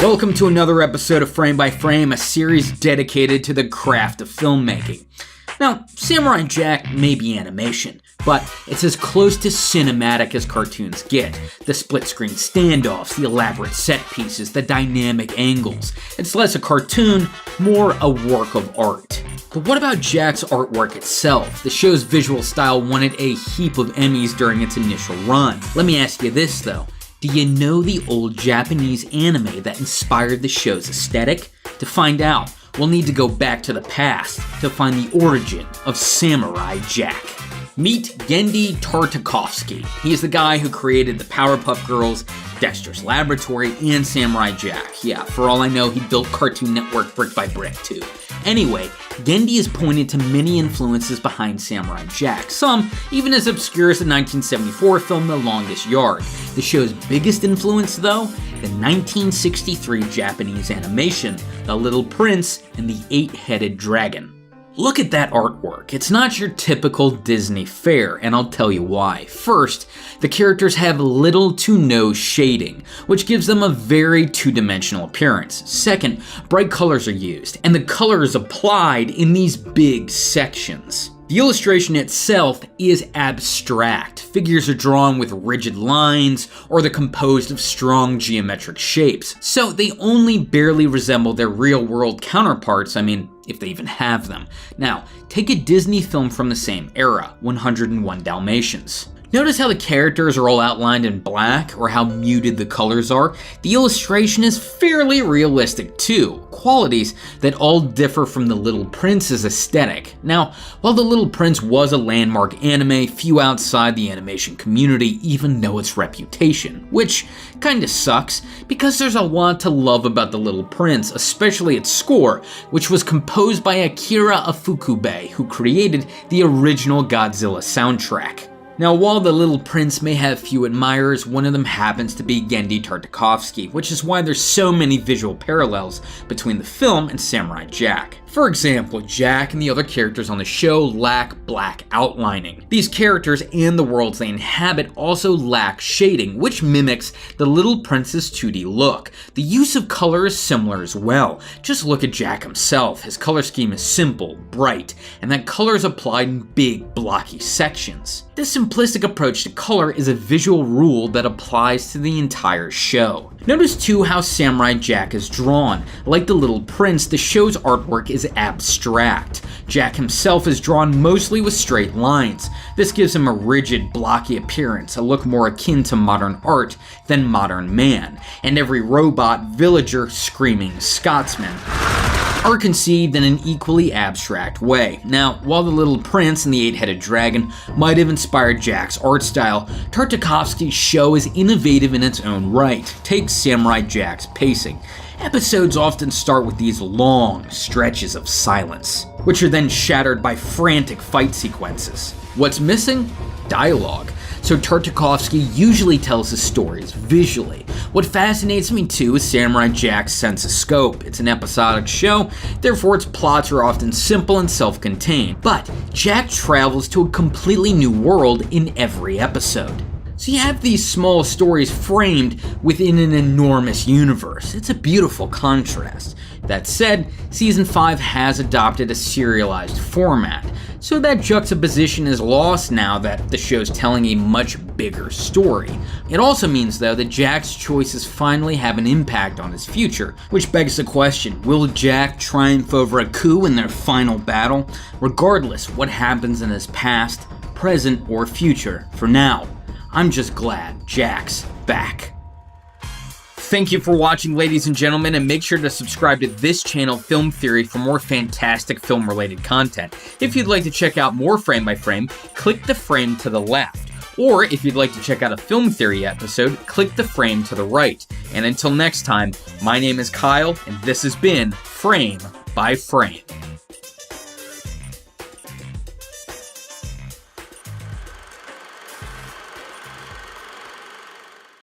Welcome to another episode of Frame by Frame, a series dedicated to the craft of filmmaking. Now, Samurai Jack may be animation, but it's as close to cinematic as cartoons get. The split-screen standoffs, the elaborate set pieces, the dynamic angles. It's less a cartoon, more a work of art. But what about Jack's artwork itself? The show's visual style won it a heap of Emmys during its initial run. Let me ask you this though. Do you know the old Japanese anime that inspired the show's aesthetic? To find out, we'll need to go back to the past to find the origin of Samurai Jack. Meet Genndy Tartakovsky. He is the guy who created the Powerpuff Girls, Dexter's Laboratory, and Samurai Jack. Yeah, for all I know, he built Cartoon Network brick by brick too. Anyway, Genndy is pointed to many influences behind Samurai Jack, some even as obscure as the 1974 film The Longest Yard. The show's biggest influence, though, the 1963 Japanese animation, The Little Prince and the Eight-Headed Dragon. Look at that artwork. It's not your typical Disney fare, and I'll tell you why. First, the characters have little to no shading, which gives them a very two-dimensional appearance. Second, bright colors are used, and the color is applied in these big sections. The illustration itself is abstract. Figures are drawn with rigid lines, or they're composed of strong geometric shapes, so they only barely resemble their real-world counterparts, if they even have them. Now, take a Disney film from the same era, 101 Dalmatians. Notice how the characters are all outlined in black, or how muted the colors are? The illustration is fairly realistic too, qualities that all differ from The Little Prince's aesthetic. Now, while The Little Prince was a landmark anime, few outside the animation community even know its reputation, which kinda sucks, because there's a lot to love about The Little Prince, especially its score, which was composed by Akira Ifukube, who created the original Godzilla soundtrack. Now, while The Little Prince may have few admirers, one of them happens to be Genndy Tartakovsky, which is why there's so many visual parallels between the film and Samurai Jack. For example, Jack and the other characters on the show lack black outlining. These characters and the worlds they inhabit also lack shading, which mimics The Little Prince's 2D look. The use of color is similar as well. Just look at Jack himself. His color scheme is simple, bright, and that color is applied in big, blocky sections. This simplistic approach to color is a visual rule that applies to the entire show. Notice too how Samurai Jack is drawn. Like The Little Prince, the show's artwork is abstract. Jack himself is drawn mostly with straight lines. This gives him a rigid, blocky appearance, a look more akin to modern art than modern man, and every robot, villager, screaming Scotsman are conceived in an equally abstract way. Now, while The Little Prince and the Eight-Headed Dragon might have inspired Jack's art style, Tartakovsky's show is innovative in its own right. Take Samurai Jack's pacing. Episodes often start with these long stretches of silence, which are then shattered by frantic fight sequences. What's missing? Dialogue. So Tartakovsky usually tells his stories visually. What fascinates me too is Samurai Jack's sense of scope. It's an episodic show, therefore its plots are often simple and self-contained. But Jack travels to a completely new world in every episode. So you have these small stories framed within an enormous universe. It's a beautiful contrast. That said, Season 5 has adopted a serialized format, so that juxtaposition is lost now that the show's telling a much bigger story. It also means, though, that Jack's choices finally have an impact on his future, which begs the question, will Jack triumph over a coup in their final battle? Regardless what happens in his past, present, or future, for now, I'm just glad Jack's back. Thank you for watching, ladies and gentlemen, and make sure to subscribe to this channel, Film Theory, for more fantastic film-related content. If you'd like to check out more Frame by Frame, click the frame to the left. Or if you'd like to check out a Film Theory episode, click the frame to the right. And until next time, my name is Kyle, and this has been Frame by Frame.